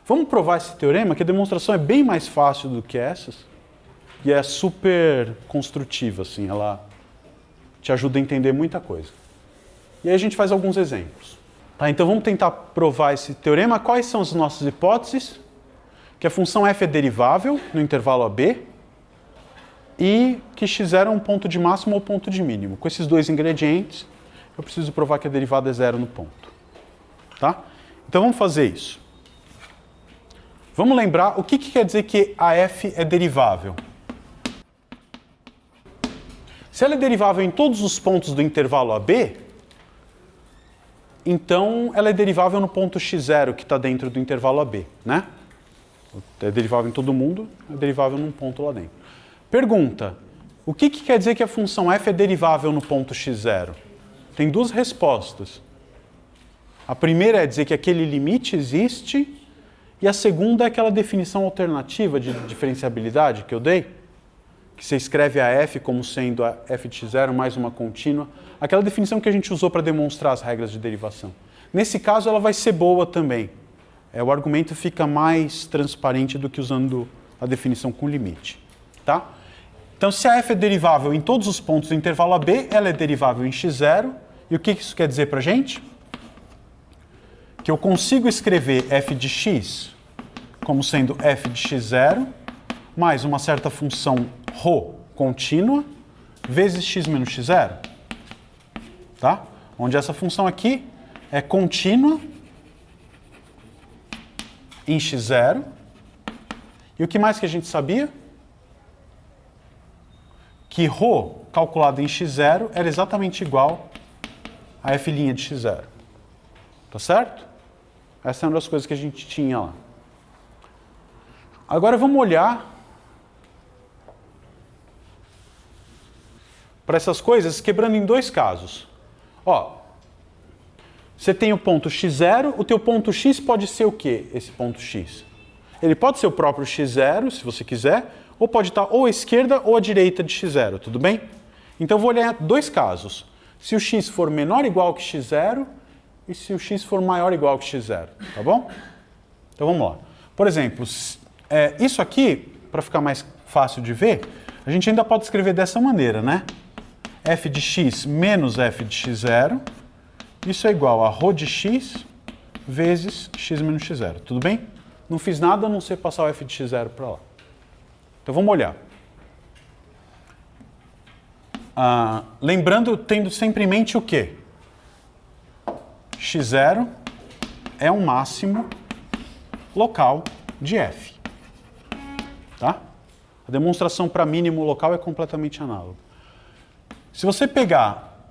Vamos provar esse teorema, que a demonstração é bem mais fácil do que essas. E é super construtiva, assim, ela te ajuda a entender muita coisa. E aí a gente faz alguns exemplos. Tá, então vamos tentar provar esse teorema. Quais são as nossas hipóteses? Que a função f é derivável no intervalo AB e que x0 é um ponto de máximo ou ponto de mínimo. Com esses dois ingredientes, eu preciso provar que a derivada é zero no ponto. Tá? Então vamos fazer isso. Vamos lembrar o que quer dizer que a f é derivável. Se ela é derivável em todos os pontos do intervalo AB, então ela é derivável no ponto x0 que está dentro do intervalo AB, né? É derivável em todo mundo, é derivável num ponto lá dentro. Pergunta, o que quer dizer que a função f é derivável no ponto x0? Tem duas respostas. A primeira é dizer que aquele limite existe, e a segunda é aquela definição alternativa de diferenciabilidade que eu dei, que você escreve a f como sendo a f de x0 mais uma contínua, aquela definição que a gente usou para demonstrar as regras de derivação. Nesse caso, ela vai ser boa também. O argumento fica mais transparente do que usando a definição com limite. Tá? Então, se a f é derivável em todos os pontos do intervalo AB, ela é derivável em x0. E o que isso quer dizer para a gente? Que eu consigo escrever f de x como sendo f de x0 mais uma certa função ρ contínua vezes x menos x0. Tá? Onde essa função aqui é contínua em x0. E o que mais que a gente sabia? Que ρ calculado em x0 era exatamente igual a f' de x0. Tá certo? Essa é uma das coisas que a gente tinha lá. Agora vamos olhar para essas coisas quebrando em dois casos. Ó, você tem o ponto x0, o teu ponto x pode ser o quê, esse ponto x? Ele pode ser o próprio x0, se você quiser, ou pode estar ou à esquerda ou à direita de x0, tudo bem? Então eu vou olhar dois casos. Se o x for menor ou igual que x0 e se o x for maior ou igual que x0, tá bom? Então vamos lá. Por exemplo, isso aqui, para ficar mais fácil de ver, a gente ainda pode escrever dessa maneira, né? f de x menos f de x0, isso é igual a ρ de x vezes x menos x0, tudo bem? Não fiz nada a não ser passar o f de x0 para lá. Então vamos olhar. Lembrando, tendo sempre em mente o quê? x0 é um máximo local de f. Tá? A demonstração para mínimo local é completamente análoga. Se você pegar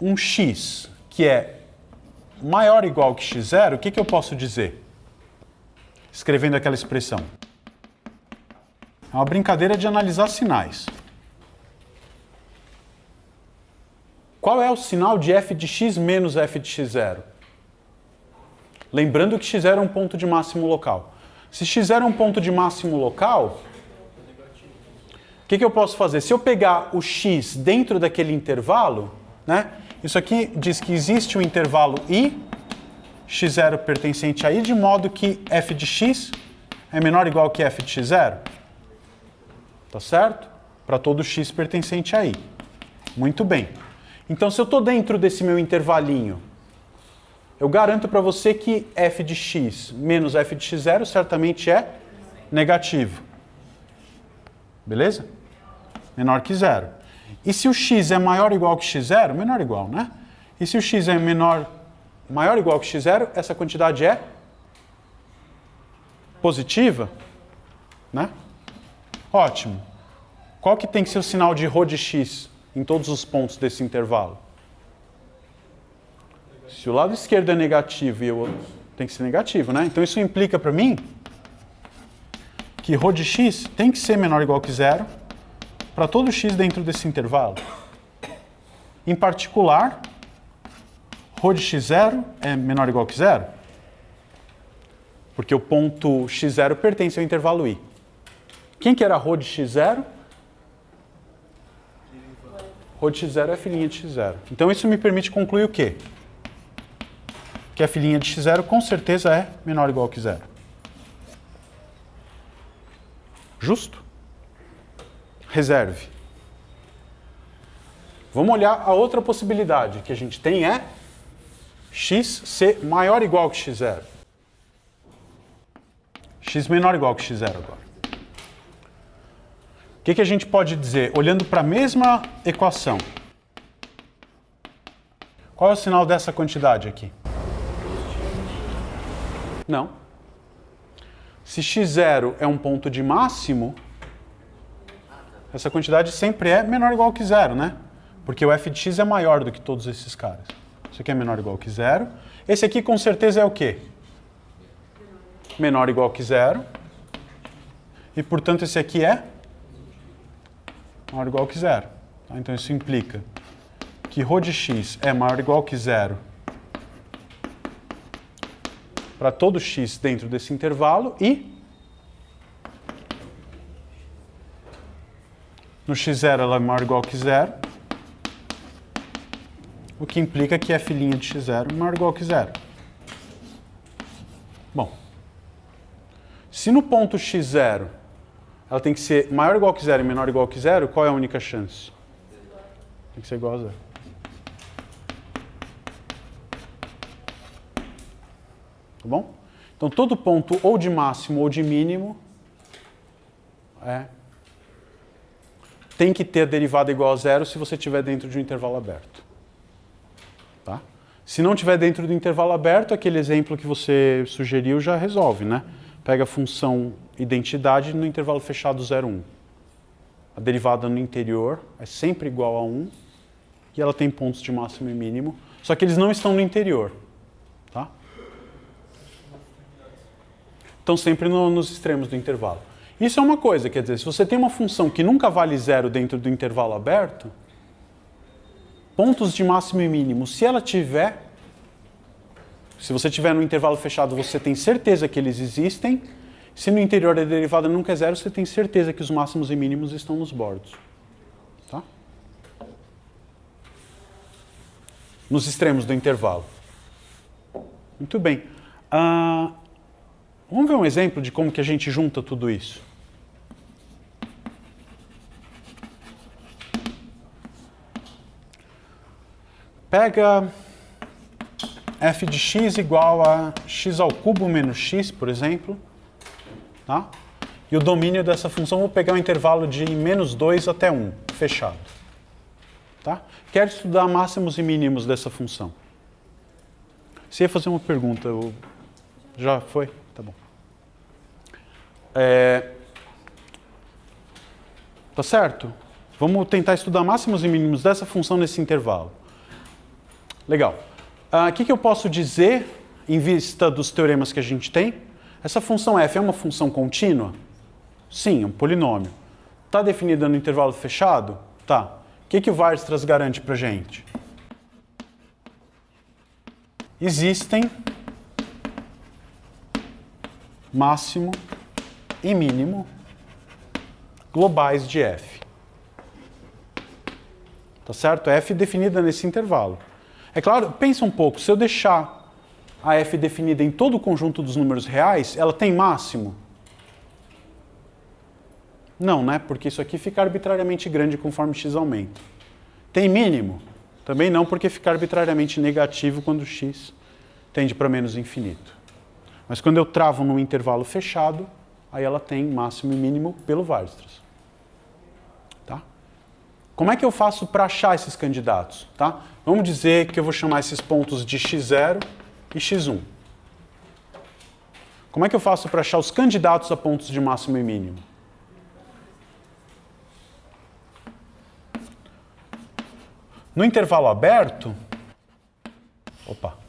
um x que é maior ou igual que x0, o que eu posso dizer? Escrevendo aquela expressão. É uma brincadeira de analisar sinais. Qual é o sinal de f de x menos f de x0? Lembrando que x0 é um ponto de máximo local. Se x0 é um ponto de máximo local, o que eu posso fazer? Se eu pegar o x dentro daquele intervalo, né? Isso aqui diz que existe um intervalo I, x0 pertencente a I, de modo que f de x é menor ou igual que f de x0. Tá certo? Para todo x pertencente a I. Muito bem. Então, se eu estou dentro desse meu intervalinho, eu garanto para você que f de x menos f de x0 certamente é negativo. Beleza? Menor que zero. E se o x é maior ou igual que x0, menor ou igual, né? E se o x é maior ou igual que x0, essa quantidade é positiva, né? Ótimo. Qual que tem que ser o sinal de ρ de x em todos os pontos desse intervalo? Se o lado esquerdo é negativo e o outro tem que ser negativo, né? Então isso implica para mim que ρ de x tem que ser menor ou igual que zero para todo x dentro desse intervalo. Em particular, ρ de x0 é menor ou igual que zero, porque o ponto x0 pertence ao intervalo I. Quem que era ρ de x0? ρ de x0 é a filhinha de x0. Então isso me permite concluir o quê? Que a filhinha de x0 com certeza é menor ou igual que zero. Justo? Reserve. Vamos olhar a outra possibilidade que a gente tem é x ser maior ou igual que x0. X menor ou igual que x0 agora. O que a gente pode dizer? Olhando para a mesma equação. Qual é o sinal dessa quantidade aqui? Não. Se x0 é um ponto de máximo, essa quantidade sempre é menor ou igual que zero, né? Porque o f de x é maior do que todos esses caras. Isso aqui é menor ou igual que zero. Esse aqui com certeza é o quê? Menor ou igual que zero. E, portanto, esse aqui é maior ou igual que zero. Tá? Então, isso implica que ρ de x é maior ou igual que zero para todo x dentro desse intervalo e no x0 ela é maior ou igual que zero, o que implica que f' de x0 é maior ou igual que zero. Bom, se no ponto x0 ela tem que ser maior ou igual que zero e menor ou igual que zero, qual é a única chance? Tem que ser igual a zero. Tá bom? Então, todo ponto ou de máximo ou de mínimo tem que ter a derivada igual a zero se você estiver dentro de um intervalo aberto. Tá? Se não estiver dentro do intervalo aberto, aquele exemplo que você sugeriu já resolve, né? Pega a função identidade no intervalo fechado 0, 1. A derivada no interior é sempre igual a 1 e ela tem pontos de máximo e mínimo, só que eles não estão no interior. Tá? Estão sempre nos extremos do intervalo. Isso é uma coisa, quer dizer, se você tem uma função que nunca vale zero dentro do intervalo aberto, pontos de máximo e mínimo, se você tiver no intervalo fechado, você tem certeza que eles existem. Se no interior a derivada nunca é zero, você tem certeza que os máximos e mínimos estão nos bordos. Tá? Nos extremos do intervalo. Muito bem. Vamos ver um exemplo de como que a gente junta tudo isso. Pega f de x igual a x ao cubo menos x, por exemplo. Tá? E o domínio dessa função, vou pegar um intervalo de -2 até 1, fechado. Tá? Quero estudar máximos e mínimos dessa função. Você ia fazer uma pergunta, já foi? Tá bom. Tá certo? Vamos tentar estudar máximos e mínimos dessa função nesse intervalo. Legal. O que eu posso dizer em vista dos teoremas que a gente tem? Essa função f é uma função contínua? Sim, é um polinômio. Está definida no intervalo fechado? Tá. O que o Weierstrass garante para a gente? Existem máximo e mínimo globais de f. Tá certo? F definida nesse intervalo. É claro, pensa um pouco, se eu deixar a f definida em todo o conjunto dos números reais, ela tem máximo? Não, né? Porque isso aqui fica arbitrariamente grande conforme x aumenta. Tem mínimo? Também não, porque fica arbitrariamente negativo quando x tende para menos infinito. Mas quando eu travo num intervalo fechado, aí ela tem máximo e mínimo pelo Weierstrass. Tá? Como é que eu faço para achar esses candidatos? Tá? Vamos dizer que eu vou chamar esses pontos de x0 e x1. Como é que eu faço para achar os candidatos a pontos de máximo e mínimo? No intervalo aberto,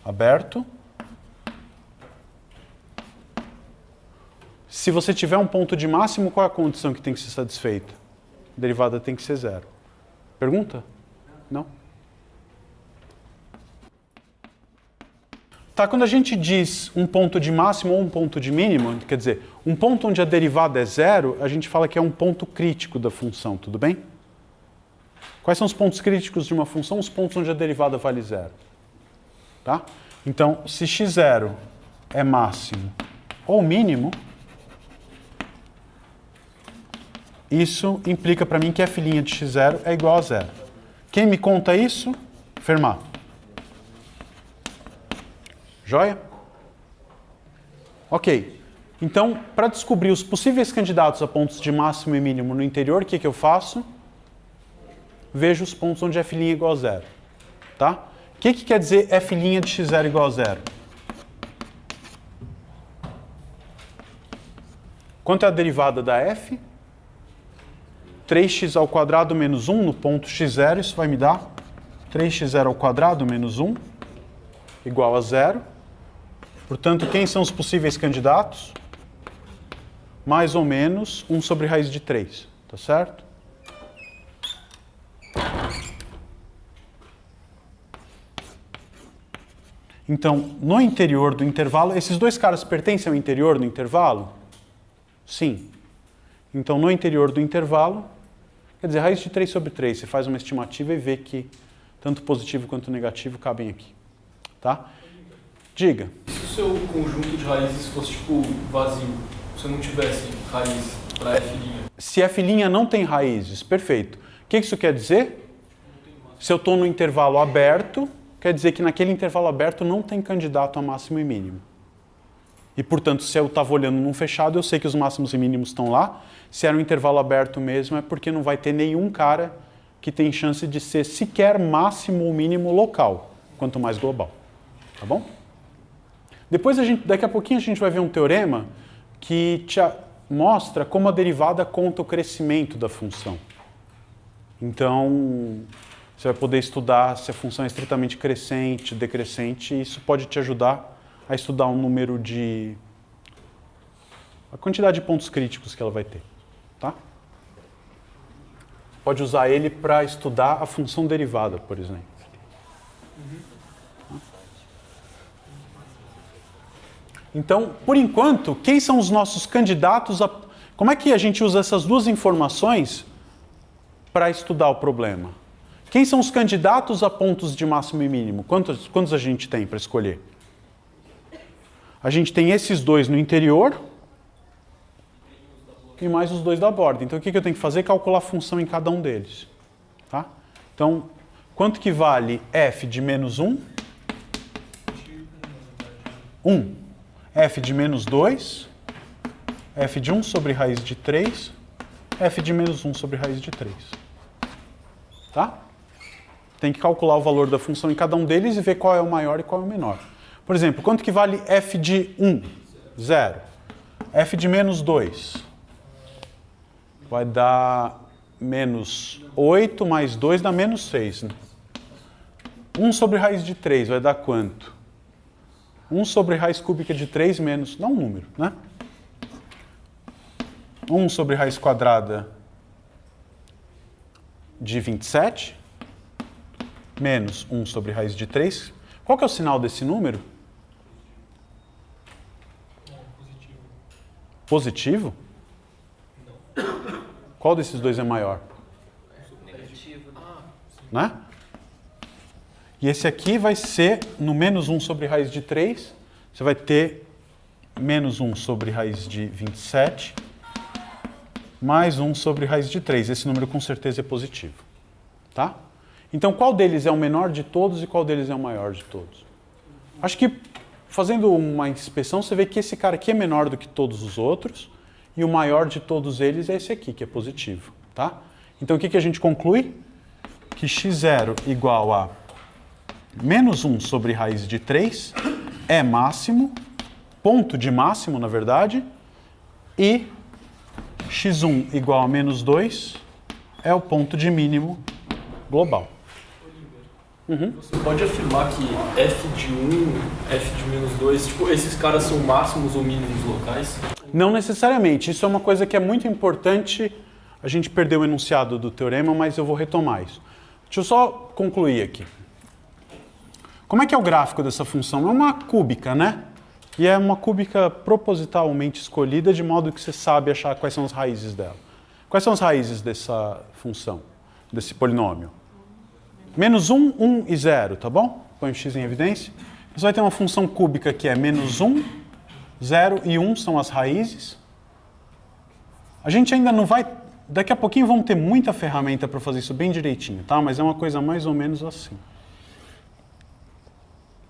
aberto, se você tiver um ponto de máximo, qual é a condição que tem que ser satisfeita? A derivada tem que ser zero. Pergunta? Não? Tá, quando a gente diz um ponto de máximo ou um ponto de mínimo, quer dizer, um ponto onde a derivada é zero, a gente fala que é um ponto crítico da função, tudo bem? Quais são os pontos críticos de uma função? Os pontos onde a derivada vale zero. Tá? Então, se x0 é máximo ou mínimo, isso implica para mim que f' de x0 é igual a 0. Quem me conta isso? Fermat. Joia? Ok. Então, para descobrir os possíveis candidatos a pontos de máximo e mínimo no interior, o que eu faço? Vejo os pontos onde f' é igual a 0. Tá? O que quer dizer f' de x0 igual a 0? Quanto é a derivada da f? 3x ao quadrado menos 1 no ponto x0, isso vai me dar 3x0 ao quadrado menos 1 igual a 0. Portanto, quem são os possíveis candidatos? Mais ou menos 1 sobre raiz de 3, tá certo? Então, no interior do intervalo, esses dois caras pertencem ao interior do intervalo? Sim. Então, no interior do intervalo, quer dizer, raiz de 3 sobre 3, você faz uma estimativa e vê que tanto positivo quanto negativo cabem aqui. Tá? Diga. E se o seu conjunto de raízes fosse, tipo, vazio? Se eu não tivesse raiz para f'? Se f' não tem raízes, perfeito. O que isso quer dizer? Se eu estou no intervalo aberto, quer dizer que naquele intervalo aberto não tem candidato a máximo e mínimo. E, portanto, se eu estava olhando num fechado, eu sei que os máximos e mínimos estão lá. Se era um intervalo aberto mesmo, é porque não vai ter nenhum cara que tem chance de ser sequer máximo ou mínimo local, quanto mais global. Tá bom? Depois, daqui a pouquinho, a gente vai ver um teorema que te mostra como a derivada conta o crescimento da função. Então, você vai poder estudar se a função é estritamente crescente, decrescente, e isso pode te ajudar a estudar um número de... a quantidade de pontos críticos que ela vai ter. Tá? Pode usar ele para estudar a função derivada, por exemplo. Então, por enquanto, quem são os nossos candidatos a... Como é que a gente usa essas duas informações para estudar o problema? Quem são os candidatos a pontos de máximo e mínimo? Quantos a gente tem para escolher? A gente tem esses dois no interior e mais os dois da borda. Então, o que eu tenho que fazer? Calcular a função em cada um deles. Tá? Então, quanto que vale f de menos 1? 1. F de menos 2. F de 1 sobre raiz de 3. F de menos 1 sobre raiz de 3. Tá? Tem que calcular o valor da função em cada um deles e ver qual é o maior e qual é o menor. Por exemplo, quanto que vale f de 1? 0. F de menos 2 vai dar menos 8 mais 2 dá menos 6. Né? 1 sobre raiz de 3 vai dar quanto? 1 sobre raiz cúbica de 3 menos... dá um número, né? 1 sobre raiz quadrada de 27 menos 1 sobre raiz de 3. Qual que é o sinal desse número? Positivo? Não. Qual desses dois é maior? Negativo. Né? E esse aqui vai ser no menos 1 sobre raiz de 3. Você vai ter menos 1 sobre raiz de 27 mais 1 sobre raiz de 3. Esse número com certeza é positivo. Tá? Então, qual deles é o menor de todos e qual deles é o maior de todos? Acho que, fazendo uma inspeção, você vê que esse cara aqui é menor do que todos os outros e o maior de todos eles é esse aqui, que é positivo. Tá? Então, o que a gente conclui? Que x0 igual a menos 1 sobre raiz de 3 é máximo, ponto de máximo, na verdade, e x1 igual a menos 2 é o ponto de mínimo global. Você pode afirmar que f de 1, f de menos 2, tipo, esses caras são máximos ou mínimos locais? Não necessariamente. Isso é uma coisa que é muito importante. A gente perdeu o enunciado do teorema, mas eu vou retomar isso. Deixa eu só concluir aqui. Como é que é o gráfico dessa função? É uma cúbica, né? E é uma cúbica propositalmente escolhida de modo que você sabe achar quais são as raízes dela. Quais são as raízes dessa função, desse polinômio? Menos 1, 1 e 0, tá bom? Põe o x em evidência. Você vai ter uma função cúbica que é menos 1, 0 e 1 são as raízes. A gente ainda não vai Daqui a pouquinho vamos ter muita ferramenta para fazer isso bem direitinho, tá? Mas é uma coisa mais ou menos assim.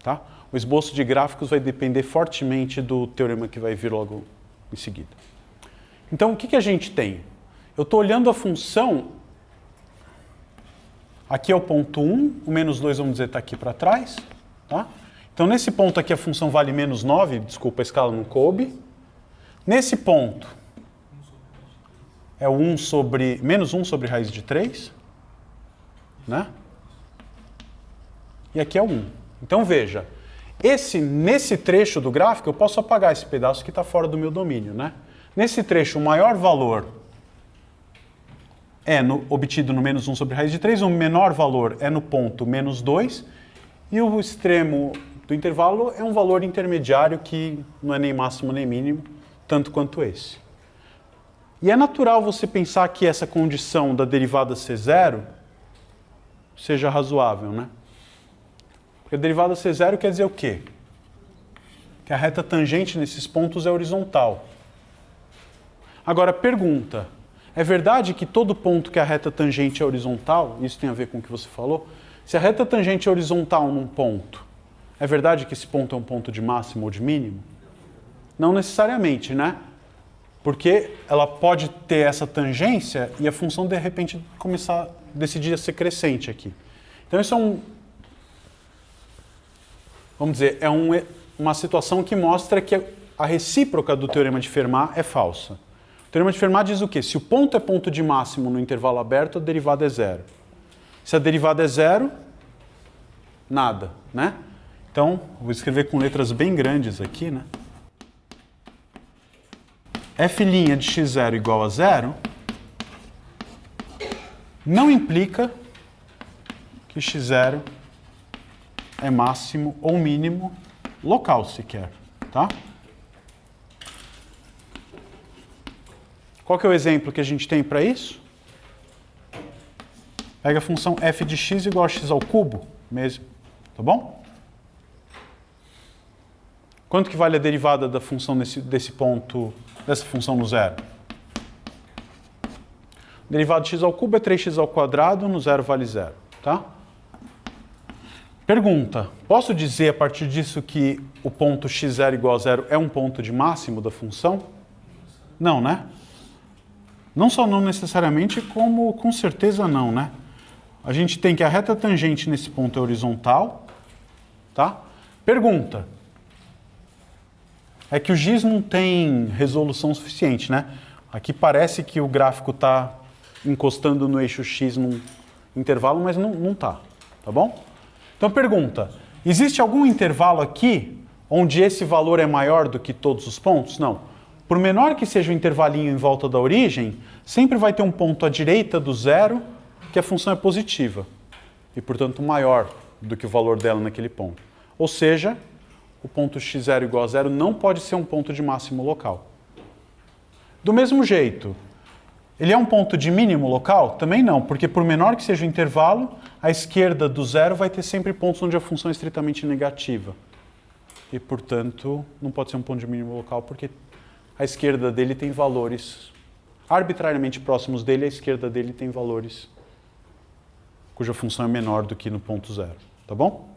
Tá? O esboço de gráficos vai depender fortemente do teorema que vai vir logo em seguida. Então, o que a gente tem? Eu estou olhando a função. Aqui é o ponto 1, o menos 2, vamos dizer, está aqui para trás. Tá? Então, nesse ponto aqui, a função vale menos 9, desculpa, a escala não coube. Nesse ponto, é o menos 1 sobre raiz de 3. Né? E aqui é o 1. Então, veja, nesse trecho do gráfico, eu posso apagar esse pedaço que está fora do meu domínio. Né? Nesse trecho, o maior valor é obtido no menos 1 sobre raiz de 3, o menor valor é no ponto menos 2, e o extremo do intervalo é um valor intermediário que não é nem máximo nem mínimo, tanto quanto esse. E é natural você pensar que essa condição da derivada ser zero seja razoável, né? Porque a derivada ser zero quer dizer o quê? Que a reta tangente nesses pontos é horizontal. Agora, pergunta. É verdade que todo ponto que a reta tangente é horizontal, isso tem a ver com o que você falou, se a reta tangente é horizontal num ponto, é verdade que esse ponto é um ponto de máximo ou de mínimo? Não necessariamente, né? Porque ela pode ter essa tangência e a função de repente decidir a ser crescente aqui. Então isso é vamos dizer, uma situação que mostra que a recíproca do teorema de Fermat é falsa. O teorema de Fermat diz o quê? Se o ponto é ponto de máximo no intervalo aberto, a derivada é zero. Se a derivada é zero, nada, né? Então, vou escrever com letras bem grandes aqui, né? F' de x0 igual a zero não implica que x0 é máximo ou mínimo local sequer, tá? Qual que é o exemplo que a gente tem para isso? Pega a função f de x igual a x ao cubo mesmo, tá bom? Quanto que vale a derivada da função desse ponto, dessa função no zero? Derivada de x ao cubo é 3x ao quadrado, no zero vale zero, tá? Pergunta, posso dizer a partir disso que o ponto x0 igual a zero é um ponto de máximo da função? Não, né? Não só não necessariamente, como com certeza não, né? A gente tem que a reta tangente nesse ponto é horizontal, tá? Pergunta. É que o giz não tem resolução suficiente, né? Aqui parece que o gráfico está encostando no eixo x num intervalo, mas não está, tá bom? Então pergunta, existe algum intervalo aqui onde esse valor é maior do que todos os pontos? Não. Por menor que seja o intervalinho em volta da origem, sempre vai ter um ponto à direita do zero que a função é positiva e, portanto, maior do que o valor dela naquele ponto. Ou seja, o ponto x0 igual a zero não pode ser um ponto de máximo local. Do mesmo jeito, ele é um ponto de mínimo local? Também não, porque por menor que seja o intervalo, à esquerda do zero vai ter sempre pontos onde a função é estritamente negativa. E, portanto, não pode ser um ponto de mínimo local, porque a esquerda dele tem valores arbitrariamente próximos dele, a esquerda dele tem valores cuja função é menor do que no ponto zero. Tá bom?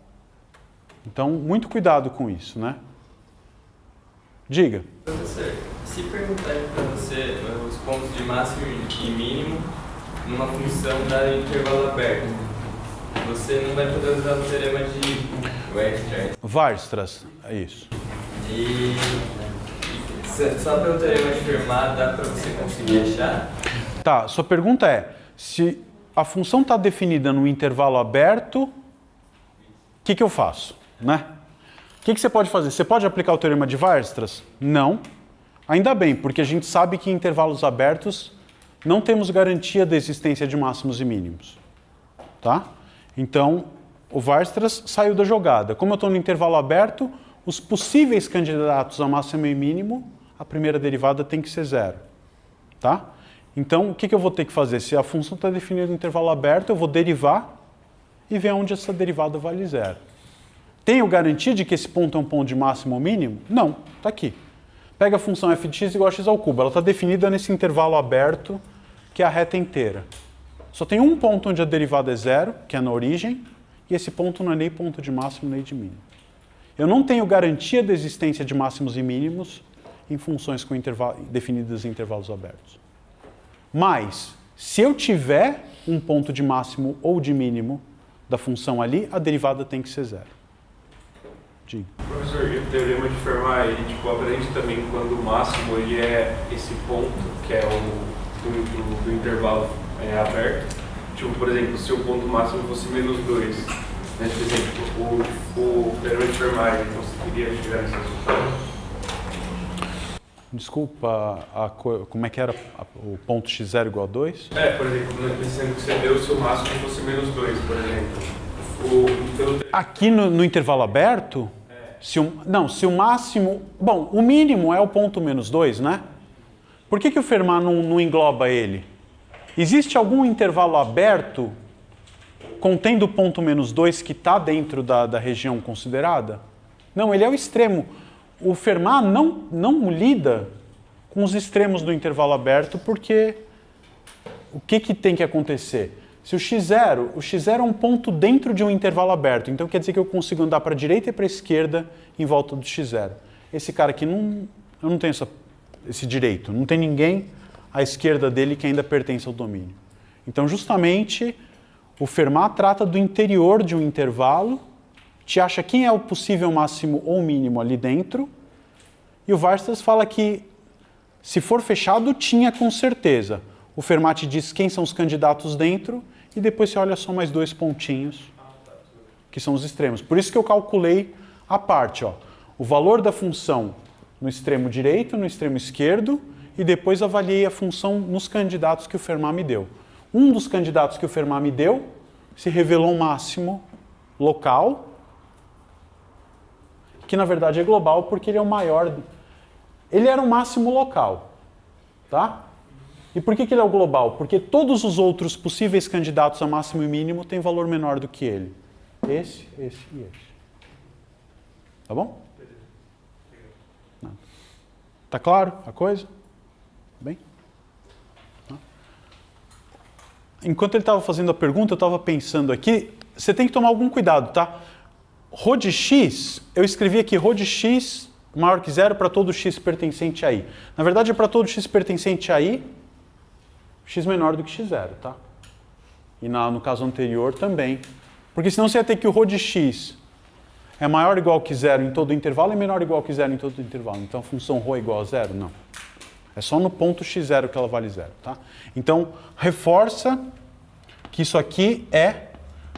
Então, muito cuidado com isso, né? Diga. Professor, se perguntarem para você os pontos de máximo e mínimo numa função da intervalo aberto, você não vai poder usar o teorema de Weierstrass. Weierstrass, é isso. E só pelo teorema de Fermat dá para você conseguir achar? Tá, sua pergunta é, se a função está definida no intervalo aberto, o que eu faço? Né? O que você pode fazer? Você pode aplicar o teorema de Weierstrass? Não. Ainda bem, porque a gente sabe que em intervalos abertos não temos garantia da existência de máximos e mínimos. Tá? Então, o Weierstrass saiu da jogada. Como eu estou no intervalo aberto, os possíveis candidatos a máximo e mínimo, a primeira derivada tem que ser zero. Tá? Então, o que eu vou ter que fazer? Se a função está definida no intervalo aberto, eu vou derivar e ver onde essa derivada vale zero. Tenho garantia de que esse ponto é um ponto de máximo ou mínimo? Não, está aqui. Pega a função f de x igual a x ao cubo. Ela está definida nesse intervalo aberto que é a reta inteira. Só tem um ponto onde a derivada é zero, que é na origem, e esse ponto não é nem ponto de máximo nem de mínimo. Eu não tenho garantia da existência de máximos e mínimos em funções definidas em intervalos abertos. Mas, se eu tiver um ponto de máximo ou de mínimo da função ali, a derivada tem que ser zero. Diga. Professor, e o teorema de Fermat, ele aprende também quando o máximo ele é esse ponto, que é o do intervalo aberto. Tipo, por exemplo, se o ponto máximo fosse -2, né? Por exemplo, o teorema de Fermat ele conseguiria chegar nesse resultado? Desculpa, como é que era o ponto x0 igual a 2? Por exemplo, dizendo que você deu se o máximo fosse -2, por exemplo. Aqui no intervalo aberto, se o máximo... Bom, o mínimo é o ponto -2, né? Por que o Fermat não engloba ele? Existe algum intervalo aberto contendo o ponto -2 que está dentro da região considerada? Não, ele é o extremo. O Fermat não lida com os extremos do intervalo aberto, porque o que tem que acontecer? Se o x0 é um ponto dentro de um intervalo aberto, então quer dizer que eu consigo andar para a direita e para a esquerda em volta do x0. Esse cara aqui, eu não tenho esse direito, não tem ninguém à esquerda dele que ainda pertence ao domínio. Então, justamente, o Fermat trata do interior de um intervalo, te acha quem é o possível máximo ou mínimo ali dentro, e o Weierstrass fala que, se for fechado, tinha com certeza. O Fermat te diz quem são os candidatos dentro, e depois você olha só mais 2 pontinhos, que são os extremos. Por isso que eu calculei a parte, ó, o valor da função no extremo direito, no extremo esquerdo, e depois avaliei a função nos candidatos que o Fermat me deu. Um dos candidatos que o Fermat me deu se revelou um máximo local, que na verdade é global porque ele é o maior. Ele era um máximo local, tá? E por que ele é o global? Porque todos os outros possíveis candidatos a máximo e mínimo têm valor menor do que ele. Esse e esse. Tá bom? Não. Tá claro a coisa? Bem? Enquanto ele estava fazendo a pergunta, eu estava pensando aqui, você tem que tomar algum cuidado, tá? Rho de x, eu escrevi aqui Rho de x maior que zero para todo x pertencente a i. Na verdade, é para todo x pertencente a i, x menor do que x0, tá? E no caso anterior também. Porque senão você ia ter que o Rho de x é maior ou igual que zero em todo o intervalo e menor ou igual que zero em todo o intervalo. Então a função Rho é igual a zero? Não. É só no ponto x0 que ela vale zero, tá? Então, reforça que isso aqui é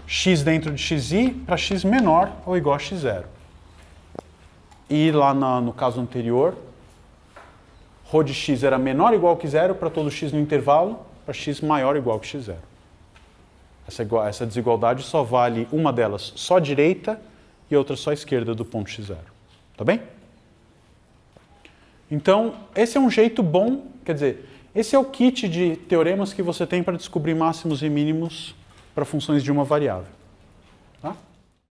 x dentro de xi para x menor ou igual a x0. E lá no caso anterior, Rho de x era menor ou igual que zero para todo x no intervalo, para x maior ou igual que x0. Essa desigualdade só vale uma delas só direita e outra só esquerda do ponto x0. Tá bem? Então, esse é um jeito bom, quer dizer, esse é o kit de teoremas que você tem para descobrir máximos e mínimos para funções de uma variável.